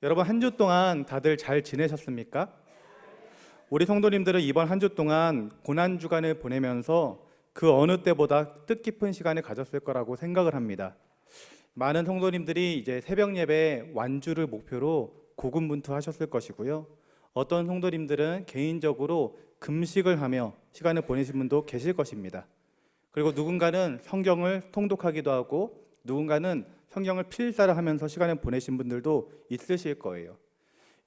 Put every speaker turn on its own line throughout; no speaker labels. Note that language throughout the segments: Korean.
여러분 한 주 동안 다들 잘 지내셨습니까? 우리 성도님들은 이번 한 주 동안 고난 주간을 보내면서 그 어느 때보다 뜻깊은 시간을 가졌을 거라고 생각을 합니다. 많은 성도님들이 이제 새벽 예배 완주를 목표로 고군분투하셨을 것이고요. 어떤 성도님들은 개인적으로 금식을 하며 시간을 보내신 분도 계실 것입니다. 그리고 누군가는 성경을 통독하기도 하고 누군가는 성경을 필사를 하면서 시간을 보내신 분들도 있으실 거예요.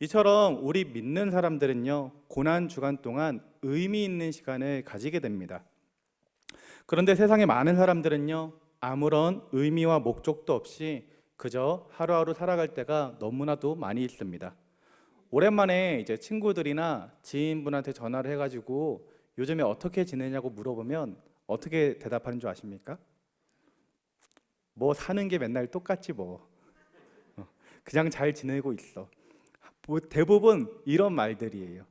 이처럼 우리 믿는 사람들은요, 고난 주간 동안 의미 있는 시간을 가지게 됩니다. 그런데 세상에 많은 사람들은요, 아무런 의미와 목적도 없이 그저 하루하루 살아갈 때가 너무나도 많이 있습니다. 오랜만에 이제 친구들이나 지인분한테 전화를 해가지고 요즘에 어떻게 지내냐고 물어보면 어떻게 대답하는 줄 아십니까? 뭐 사는 게 맨날 똑같지 뭐. 그냥 잘 지내고 있어. 뭐 대부분 이런 말들이에요.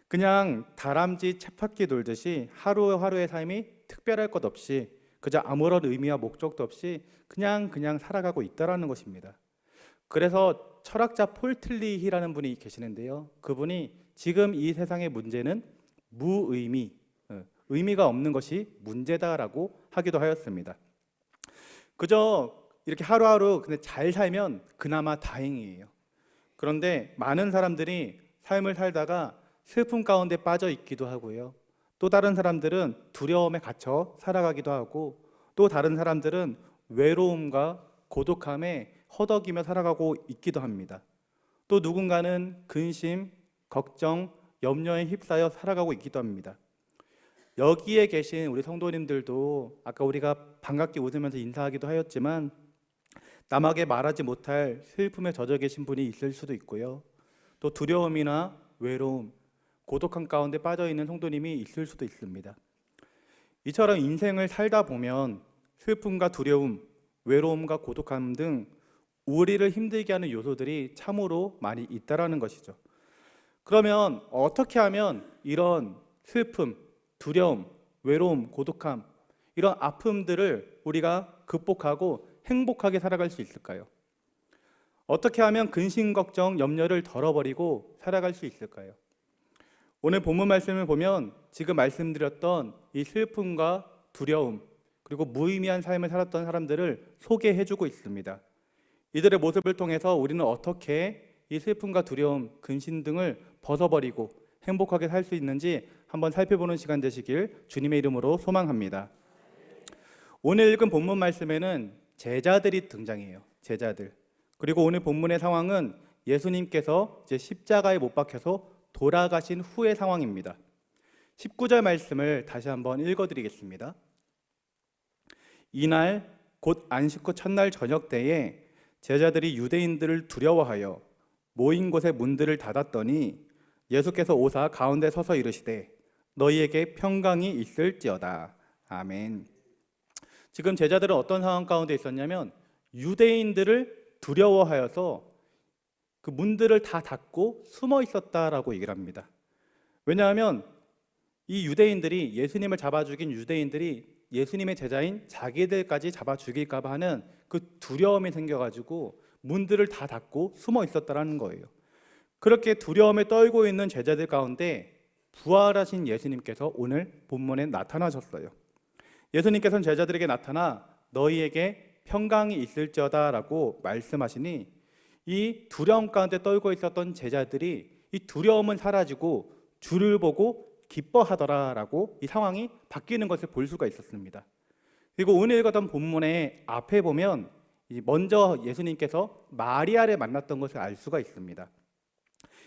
그냥 다람쥐 쳇바퀴 돌듯이 하루하루의 삶이 특별할 것 없이 그저 아무런 의미와 목적도 없이 그냥 살아가고 있다라는 것입니다. 그래서 철학자 폴 틀리히라는 분이 계시는데요. 그분이 지금 이 세상의 문제는 무의미, 의미가 없는 것이 문제다라고 하기도 하였습니다. 그저 이렇게 하루하루 근데 잘 살면 그나마 다행이에요. 그런데 많은 사람들이 삶을 살다가 슬픔 가운데 빠져 있기도 하고요. 또 다른 사람들은 두려움에 갇혀 살아가기도 하고 또 다른 사람들은 외로움과 고독함에 허덕이며 살아가고 있기도 합니다. 또 누군가는 근심, 걱정, 염려에 휩싸여 살아가고 있기도 합니다. 여기에 계신 우리 성도님들도 아까 우리가 반갑게 웃으면서 인사하기도 하였지만 남에게 말하지 못할 슬픔에 젖어 계신 분이 있을 수도 있고요. 또 두려움이나 외로움, 고독함 가운데 빠져 있는 성도님이 있을 수도 있습니다. 이처럼 인생을 살다 보면 슬픔과 두려움, 외로움과 고독함 등 우리를 힘들게 하는 요소들이 참으로 많이 있다라는 것이죠. 그러면 어떻게 하면 이런 슬픔, 두려움, 외로움, 고독함 이런 아픔들을 우리가 극복하고 행복하게 살아갈 수 있을까요? 어떻게 하면 근심, 걱정, 염려를 덜어버리고 살아갈 수 있을까요? 오늘 본문 말씀을 보면 지금 말씀드렸던 이 슬픔과 두려움 그리고 무의미한 삶을 살았던 사람들을 소개해주고 있습니다. 이들의 모습을 통해서 우리는 어떻게 이 슬픔과 두려움, 근심 등을 벗어버리고 행복하게 살 수 있는지 한번 살펴보는 시간 되시길 주님의 이름으로 소망합니다. 오늘 읽은 본문 말씀에는 제자들이 등장해요. 제자들. 그리고 오늘 본문의 상황은 예수님께서 이제 십자가에 못 박혀서 돌아가신 후의 상황입니다. 19절 말씀을 다시 한번 읽어드리겠습니다. 이날 곧 안식 후 첫날 저녁 때에 제자들이 유대인들을 두려워하여 모인 곳에 문들을 닫았더니 예수께서 오사 가운데 서서 이르시되 너희에게 평강이 있을지어다. 아멘. 지금 제자들은 어떤 상황 가운데 있었냐면 유대인들을 두려워하여서 그 문들을 다 닫고 숨어 있었다라고 얘기를 합니다. 왜냐하면 이 유대인들이 예수님을 잡아 죽인 유대인들이 예수님의 제자인 자기들까지 잡아 죽일까 봐 하는 그 두려움이 생겨가지고 문들을 다 닫고 숨어 있었다라는 거예요. 그렇게 두려움에 떨고 있는 제자들 가운데 부활하신 예수님께서 오늘 본문에 나타나셨어요. 예수님께서는 제자들에게 나타나 너희에게 평강이 있을지어다 라고 말씀하시니 이 두려움 가운데 떨고 있었던 제자들이 이 두려움은 사라지고 주를 보고 기뻐하더라 라고 이 상황이 바뀌는 것을 볼 수가 있었습니다. 그리고 오늘 읽었던 본문의 앞에 보면 먼저 예수님께서 마리아를 만났던 것을 알 수가 있습니다.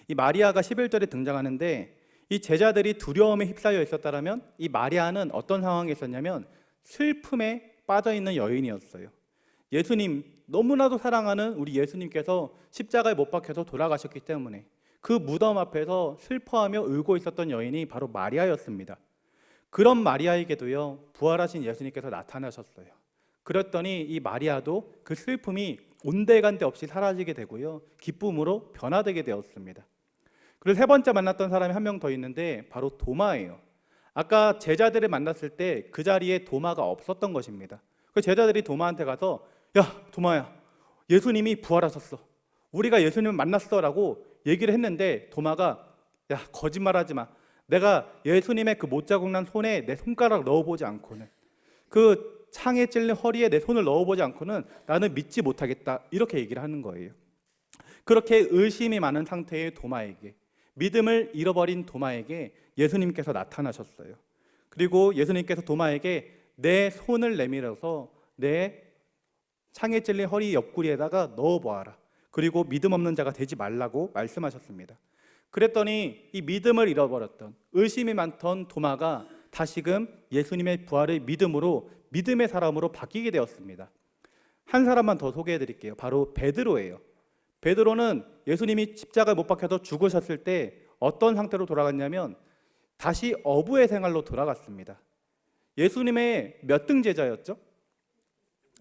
이 마리아가 11절에 등장하는데 이 제자들이 두려움에 휩싸여 있었다면 이 마리아는 어떤 상황에 있었냐면 슬픔에 빠져있는 여인이었어요. 예수님, 너무나도 사랑하는 우리 예수님께서 십자가에 못 박혀서 돌아가셨기 때문에 그 무덤 앞에서 슬퍼하며 울고 있었던 여인이 바로 마리아였습니다. 그런 마리아에게도요 부활하신 예수님께서 나타나셨어요. 그랬더니 이 마리아도 그 슬픔이 온데간데 없이 사라지게 되고요 기쁨으로 변화되게 되었습니다. 그리고 세 번째 만났던 사람이 한 명 더 있는데 바로 도마예요. 아까 제자들을 만났을 때 그 자리에 도마가 없었던 것입니다. 그 제자들이 도마한테 가서 야 도마야 예수님이 부활하셨어. 우리가 예수님을 만났어라고 얘기를 했는데 도마가 야, 거짓말하지 마. 내가 예수님의 그 못자국 난 손에 내 손가락 넣어보지 않고는, 그 창에 찔린 허리에 내 손을 넣어보지 않고는 나는 믿지 못하겠다, 이렇게 얘기를 하는 거예요. 그렇게 의심이 많은 상태의 도마에게, 믿음을 잃어버린 도마에게 예수님께서 나타나셨어요. 그리고 예수님께서 도마에게 내 손을 내밀어서 내 창에 찔린 허리 옆구리에다가 넣어보아라. 그리고 믿음 없는 자가 되지 말라고 말씀하셨습니다. 그랬더니 이 믿음을 잃어버렸던, 의심이 많던 도마가 다시금 예수님의 부활의 믿음으로, 믿음의 사람으로 바뀌게 되었습니다. 한 사람만 더 소개해 드릴게요. 바로 베드로예요. 베드로는 예수님이 십자가에 못 박혀서 죽으셨을 때 어떤 상태로 돌아갔냐면 다시 어부의 생활로 돌아갔습니다. 예수님의 몇 등 제자였죠?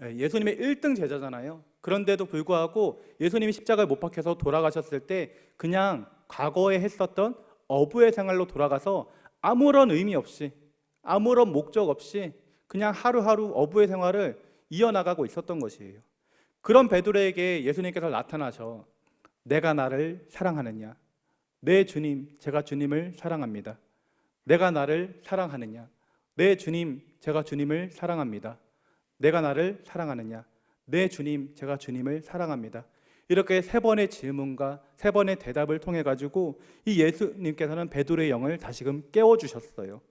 예수님의 1등 제자잖아요. 그런데도 불구하고 예수님이 십자가에 못 박혀서 돌아가셨을 때 그냥 과거에 했었던 어부의 생활로 돌아가서 아무런 의미 없이, 아무런 목적 없이 그냥 하루하루 어부의 생활을 이어나가고 있었던 것이에요. 그런 베드로에게 예수님께서 나타나셔 내가 나를 사랑하느냐? 네 주님, 제가 주님을 사랑합니다. 내가 나를 사랑하느냐? 네 주님, 제가 주님을 사랑합니다. 내가 나를 사랑하느냐? 네 주님, 제가 주님을 사랑합니다. 이렇게 세 번의 질문과 세 번의 대답을 통해 가지고 이 예수님께서는 베드로의 영을 다시금 깨워주셨어요.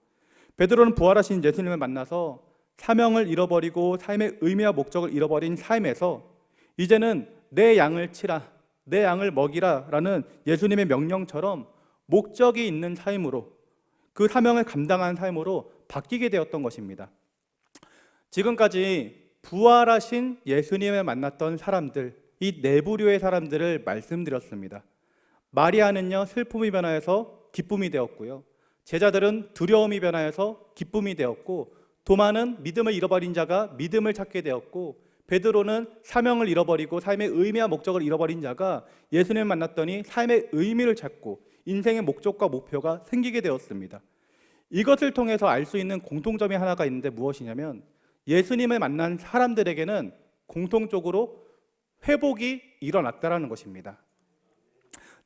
베드로는 부활하신 예수님을 만나서 사명을 잃어버리고 삶의 의미와 목적을 잃어버린 삶에서 이제는 내 양을 치라, 내 양을 먹이라 라는 예수님의 명령처럼 목적이 있는 삶으로, 그 사명을 감당하는 삶으로 바뀌게 되었던 것입니다. 지금까지 부활하신 예수님을 만났던 사람들, 이 네 부류의 사람들을 말씀드렸습니다. 마리아는요, 슬픔이 변하여서 기쁨이 되었고요, 제자들은 두려움이 변하여서 기쁨이 되었고, 도마는 믿음을 잃어버린 자가 믿음을 찾게 되었고, 베드로는 사명을 잃어버리고 삶의 의미와 목적을 잃어버린 자가 예수님을 만났더니 삶의 의미를 찾고 인생의 목적과 목표가 생기게 되었습니다. 이것을 통해서 알 수 있는 공통점이 하나가 있는데 무엇이냐면 예수님을 만난 사람들에게는 공통적으로 회복이 일어났다라는 것입니다.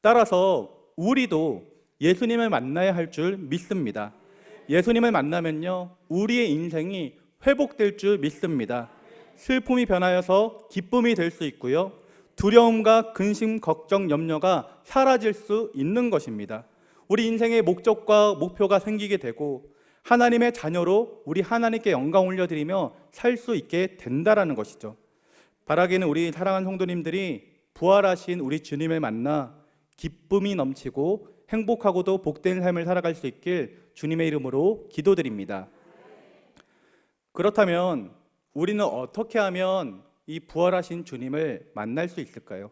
따라서 우리도 예수님을 만나야 할 줄 믿습니다. 예수님을 만나면요, 우리의 인생이 회복될 줄 믿습니다. 슬픔이 변하여서 기쁨이 될 수 있고요, 두려움과 근심, 걱정, 염려가 사라질 수 있는 것입니다. 우리 인생의 목적과 목표가 생기게 되고 하나님의 자녀로 우리 하나님께 영광 올려드리며 살 수 있게 된다라는 것이죠. 바라기는 우리 사랑하는 성도님들이 부활하신 우리 주님을 만나 기쁨이 넘치고 행복하고도 복된 삶을 살아갈 수 있길 주님의 이름으로 기도드립니다. 그렇다면 우리는 어떻게 하면 이 부활하신 주님을 만날 수 있을까요?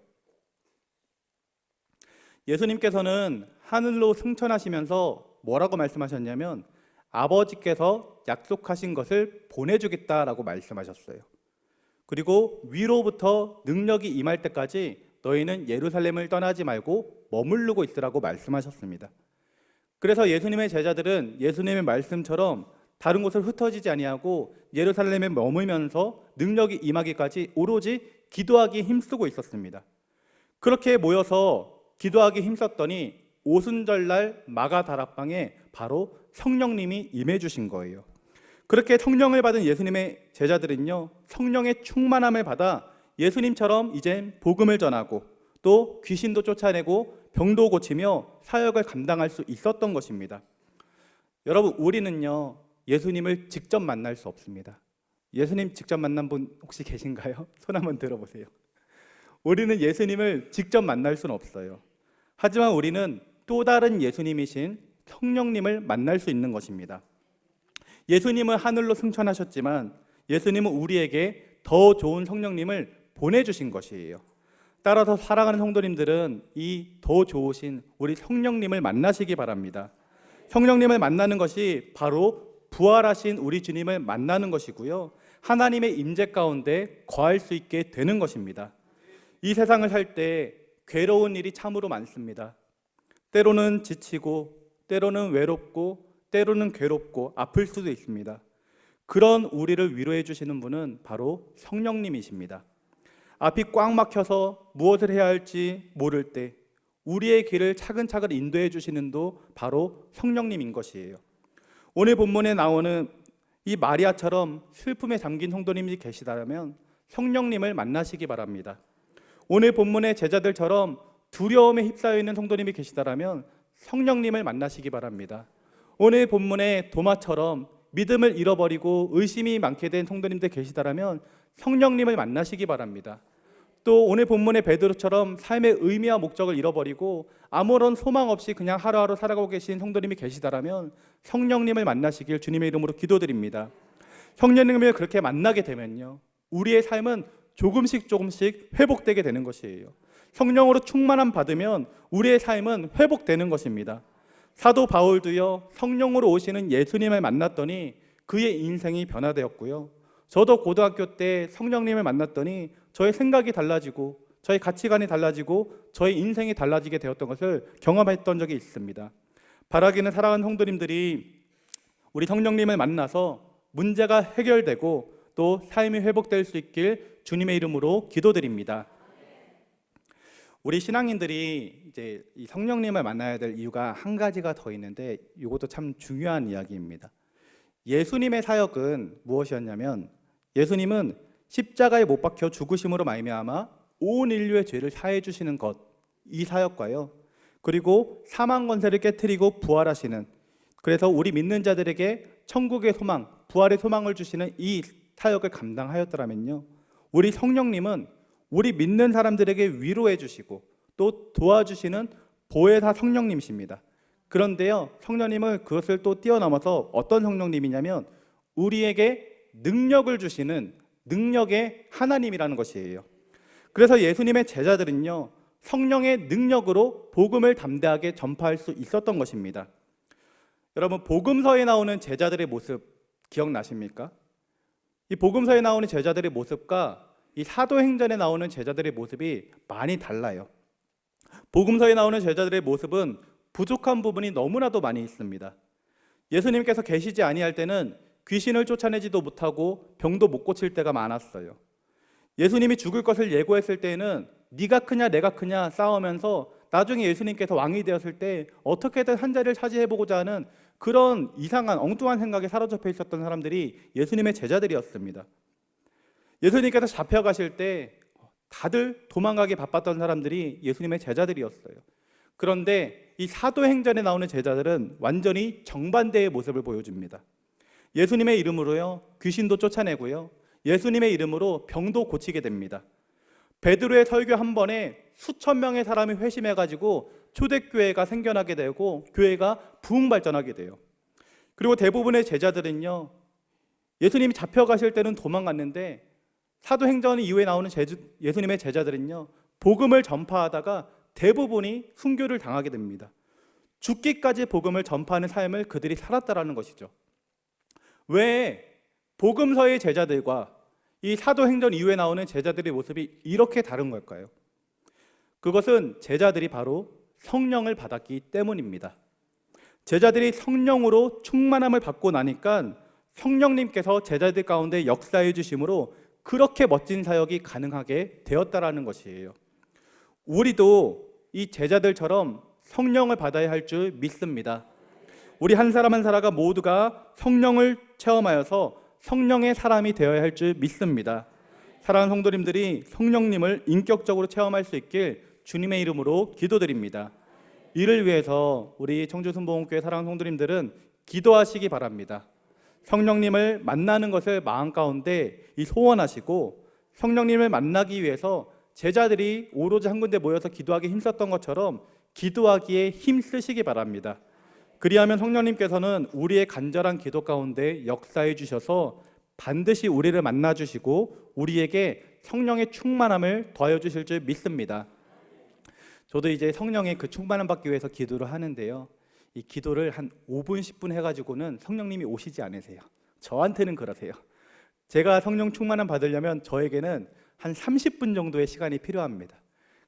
예수님께서는 하늘로 승천하시면서 뭐라고 말씀하셨냐면 아버지께서 약속하신 것을 보내주겠다라고 말씀하셨어요. 그리고 위로부터 능력이 임할 때까지 너희는 예루살렘을 떠나지 말고 머무르고 있으라고 말씀하셨습니다. 그래서 예수님의 제자들은 예수님의 말씀처럼 다른 곳을 흩어지지 아니하고 예루살렘에 머물면서 능력이 임하기까지 오로지 기도하기에 힘쓰고 있었습니다. 그렇게 모여서 기도하기에 힘썼더니 오순절날 마가다락방에 바로 성령님이 임해 주신 거예요. 그렇게 성령을 받은 예수님의 제자들은요, 성령의 충만함을 받아 예수님처럼 이제 복음을 전하고 또 귀신도 쫓아내고 병도 고치며 사역을 감당할 수 있었던 것입니다. 여러분, 우리는요, 예수님을 직접 만날 수 없습니다. 예수님 직접 만난 분 혹시 계신가요? 손 한번 들어보세요. 우리는 예수님을 직접 만날 수는 없어요. 하지만 우리는 또 다른 예수님이신 성령님을 만날 수 있는 것입니다. 예수님은 하늘로 승천하셨지만 예수님은 우리에게 더 좋은 성령님을 보내주신 것이에요. 따라서 사랑하는 성도님들은 이 더 좋으신 우리 성령님을 만나시기 바랍니다. 성령님을 만나는 것이 바로 부활하신 우리 주님을 만나는 것이고요, 하나님의 임재 가운데 거할 수 있게 되는 것입니다. 이 세상을 살 때 괴로운 일이 참으로 많습니다. 때로는 지치고 때로는 외롭고 때로는 괴롭고 아플 수도 있습니다. 그런 우리를 위로해 주시는 분은 바로 성령님이십니다. 앞이 꽉 막혀서 무엇을 해야 할지 모를 때 우리의 길을 차근차근 인도해 주시는 도 바로 성령님인 것이에요. 오늘 본문에 나오는 이 마리아처럼 슬픔에 잠긴 성도님이 계시다면 성령님을 만나시기 바랍니다. 오늘 본문의 제자들처럼 두려움에 휩싸여 있는 성도님이 계시다면 성령님을 만나시기 바랍니다. 오늘 본문의 도마처럼 믿음을 잃어버리고 의심이 많게 된 성도님들 계시다면 성령님을 만나시기 바랍니다. 또 오늘 본문의 베드로처럼 삶의 의미와 목적을 잃어버리고 아무런 소망 없이 그냥 하루하루 살아가고 계신 성도님이 계시다면 성령님을 만나시길 주님의 이름으로 기도드립니다. 성령님을 그렇게 만나게 되면요, 우리의 삶은 조금씩 회복되게 되는 것이에요. 성령으로 충만함 받으면 우리의 삶은 회복되는 것입니다. 사도 바울도요, 성령으로 오시는 예수님을 만났더니 그의 인생이 변화되었고요. 저도 고등학교 때 성령님을 만났더니 저의 생각이 달라지고 저의 가치관이 달라지고 저의 인생이 달라지게 되었던 것을 경험했던 적이 있습니다. 바라기는 사랑하는 성도님들이 우리 성령님을 만나서 문제가 해결되고 또 삶이 회복될 수 있길 주님의 이름으로 기도드립니다. 우리 신앙인들이 이제 이 성령님을 만나야 될 이유가 한 가지가 더 있는데 이것도 참 중요한 이야기입니다. 예수님의 사역은 무엇이었냐면 예수님은 십자가에 못 박혀 죽으심으로 말미암아 온 인류의 죄를 사해 주시는 것, 이 사역과요, 그리고 사망 권세를 깨트리고 부활하시는, 그래서 우리 믿는 자들에게 천국의 소망, 부활의 소망을 주시는 이 사역을 감당하였더라면요, 우리 성령님은 우리 믿는 사람들에게 위로해 주시고 또 도와주시는 보혜사 성령님이십니다. 그런데요, 성령님은 그것을 또 뛰어넘어서 어떤 성령님이냐면 우리에게 능력을 주시는 능력의 하나님이라는 것이에요. 그래서 예수님의 제자들은요, 성령의 능력으로 복음을 담대하게 전파할 수 있었던 것입니다. 여러분, 복음서에 나오는 제자들의 모습 기억나십니까? 이 복음서에 나오는 제자들의 모습과 이 사도행전에 나오는 제자들의 모습이 많이 달라요. 복음서에 나오는 제자들의 모습은 부족한 부분이 너무나도 많이 있습니다. 예수님께서 계시지 아니할 때는 귀신을 쫓아내지도 못하고 병도 못 고칠 때가 많았어요. 예수님이 죽을 것을 예고했을 때에는 네가 크냐 내가 크냐 싸우면서 나중에 예수님께서 왕이 되었을 때 어떻게든 한 자리를 차지해보고자 하는 그런 이상한 엉뚱한 생각에 사로잡혀 있었던 사람들이 예수님의 제자들이었습니다. 예수님께서 잡혀가실 때 다들 도망가기 바빴던 사람들이 예수님의 제자들이었어요. 그런데 이 사도행전에 나오는 제자들은 완전히 정반대의 모습을 보여줍니다. 예수님의 이름으로요, 귀신도 쫓아내고요, 예수님의 이름으로 병도 고치게 됩니다. 베드로의 설교 한 번에 수천 명의 사람이 회심해가지고 초대교회가 생겨나게 되고 교회가 부흥 발전하게 돼요. 그리고 대부분의 제자들은요, 예수님이 잡혀가실 때는 도망갔는데 사도행전 이후에 나오는 예수님의 제자들은요, 복음을 전파하다가 대부분이 순교를 당하게 됩니다. 죽기까지 복음을 전파하는 삶을 그들이 살았다라는 것이죠. 왜 복음서의 제자들과 이 사도행전 이후에 나오는 제자들의 모습이 이렇게 다른 걸까요? 그것은 제자들이 바로 성령을 받았기 때문입니다. 제자들이 성령으로 충만함을 받고 나니까 성령님께서 제자들 가운데 역사해 주심으로 그렇게 멋진 사역이 가능하게 되었다라는 것이에요. 우리도 이 제자들처럼 성령을 받아야 할 줄 믿습니다. 우리 한 사람 한 사람가 모두가 성령을 체험하여서 성령의 사람이 되어야 할 줄 믿습니다. 사랑하는 성도님들이 성령님을 인격적으로 체험할 수 있길 주님의 이름으로 기도드립니다. 이를 위해서 우리 청주순복음교회 사랑하는 성도님들은 기도하시기 바랍니다. 성령님을 만나는 것을 마음 가운데 소원하시고, 성령님을 만나기 위해서 제자들이 오로지 한 군데 모여서 기도하기 힘썼던 것처럼 기도하기에 힘쓰시기 바랍니다. 그리하면 성령님께서는 우리의 간절한 기도 가운데 역사해 주셔서 반드시 우리를 만나 주시고 우리에게 성령의 충만함을 더해 주실 줄 믿습니다. 저도 이제 성령의 그 충만함 받기 위해서 기도를 하는데요, 이 기도를 한 5분 10분 해가지고는 성령님이 오시지 않으세요. 저한테는 그러세요. 제가 성령 충만함 받으려면 저에게는 한 30분 정도의 시간이 필요합니다.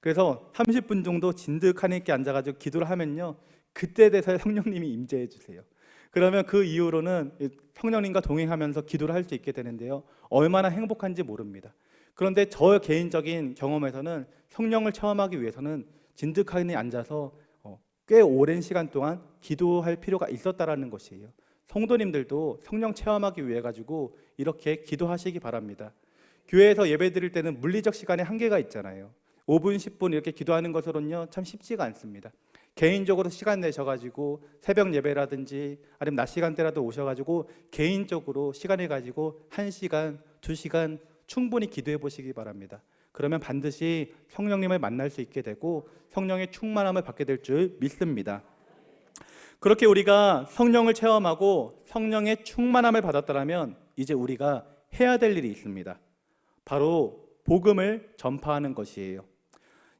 그래서 30분 정도 진득한 있게 앉아가지고 기도를 하면요, 그때 돼서 성령님이 임재해 주세요. 그러면 그 이후로는 성령님과 동행하면서 기도를 할 수 있게 되는데요, 얼마나 행복한지 모릅니다. 그런데 저 개인적인 경험에서는 성령을 체험하기 위해서는 진득하게 앉아서 꽤 오랜 시간 동안 기도할 필요가 있었다라는 것이에요. 성도님들도 성령 체험하기 위해 가지고 이렇게 기도하시기 바랍니다. 교회에서 예배 드릴 때는 물리적 시간에 한계가 있잖아요. 5분, 10분 이렇게 기도하는 것으로는요 참 쉽지가 않습니다. 개인적으로 시간 내셔가지고 새벽 예배라든지 아니면 낮 시간대라도 오셔가지고 개인적으로 시간을 가지고 1시간, 2시간 충분히 기도해 보시기 바랍니다. 그러면 반드시 성령님을 만날 수 있게 되고 성령의 충만함을 받게 될 줄 믿습니다. 그렇게 우리가 성령을 체험하고 성령의 충만함을 받았다면 이제 우리가 해야 될 일이 있습니다. 바로 복음을 전파하는 것이에요.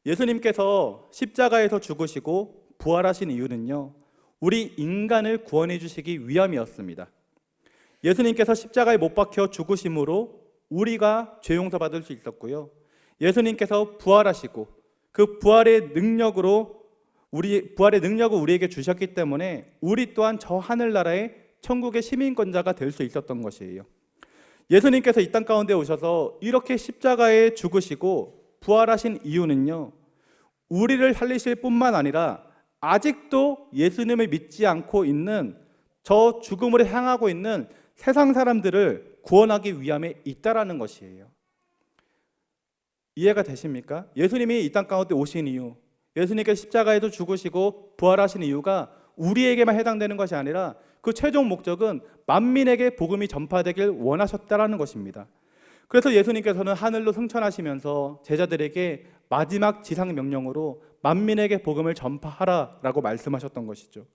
예수님께서 십자가에서 죽으시고 부활하신 이유는요, 우리 인간을 구원해 주시기 위함이었습니다. 예수님께서 십자가에 못 박혀 죽으심으로 우리가 죄 용서받을 수 있었고요, 예수님께서 부활하시고 그 부활의 능력을 우리에게 주셨기 때문에 우리 또한 저 하늘나라의 천국의 시민권자가 될 수 있었던 것이에요. 예수님께서 이 땅 가운데 오셔서 이렇게 십자가에 죽으시고 부활하신 이유는요, 우리를 살리실 뿐만 아니라 아직도 예수님을 믿지 않고 있는 저 죽음으로 향하고 있는 세상 사람들을 구원하기 위함에 있다라는 것이에요. 이해가 되십니까? 예수님이 이 땅 가운데 오신 이유, 예수님께서 십자가에도 죽으시고 부활하신 이유가 우리에게만 해당되는 것이 아니라 그 최종 목적은 만민에게 복음이 전파되길 원하셨다라는 것입니다. 그래서 예수님께서는 하늘로 승천하시면서 제자들에게 마지막 지상 명령으로 만민에게 복음을 전파하라라고 말씀하셨던 것이죠.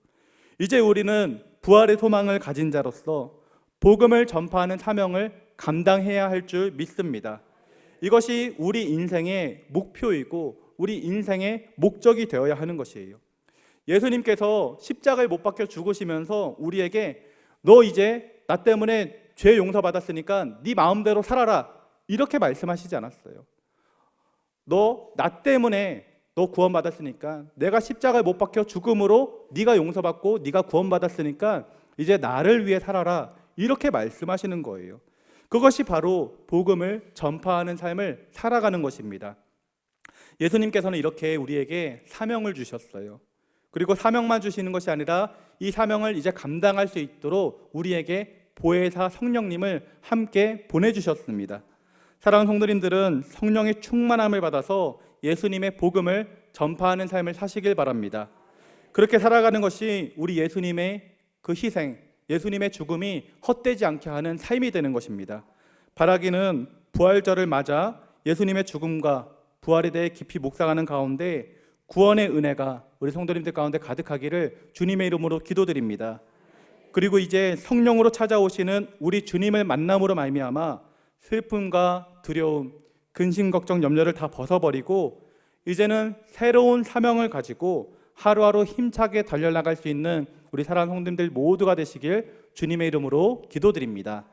이제 우리는 부활의 소망을 가진 자로서 복음을 전파하는 사명을 감당해야 할 줄 믿습니다. 이것이 우리 인생의 목표이고 우리 인생의 목적이 되어야 하는 것이에요. 예수님께서 십자가에 못 박혀 죽으시면서 우리에게 너 이제 나 때문에 죄 용서받았으니까 네 마음대로 살아라 이렇게 말씀하시지 않았어요. 너 나 때문에 너 구원받았으니까, 내가 십자가에 못 박혀 죽음으로 네가 용서받고 네가 구원받았으니까 이제 나를 위해 살아라 이렇게 말씀하시는 거예요. 그것이 바로 복음을 전파하는 삶을 살아가는 것입니다. 예수님께서는 이렇게 우리에게 사명을 주셨어요. 그리고 사명만 주시는 것이 아니라 이 사명을 이제 감당할 수 있도록 우리에게 보혜사 성령님을 함께 보내주셨습니다. 사랑하는 성도님들은 성령의 충만함을 받아서 예수님의 복음을 전파하는 삶을 사시길 바랍니다. 그렇게 살아가는 것이 우리 예수님의 그 희생, 예수님의 죽음이 헛되지 않게 하는 삶이 되는 것입니다. 바라기는 부활절을 맞아 예수님의 죽음과 부활에 대해 깊이 묵상하는 가운데 구원의 은혜가 우리 성도님들 가운데 가득하기를 주님의 이름으로 기도드립니다. 그리고 이제 성령으로 찾아오시는 우리 주님을 만남으로 말미암아 슬픔과 두려움, 근심, 걱정, 염려를 다 벗어버리고 이제는 새로운 사명을 가지고 하루하루 힘차게 달려나갈 수 있는 우리 사랑하는 성도님들 모두가 되시길 주님의 이름으로 기도드립니다.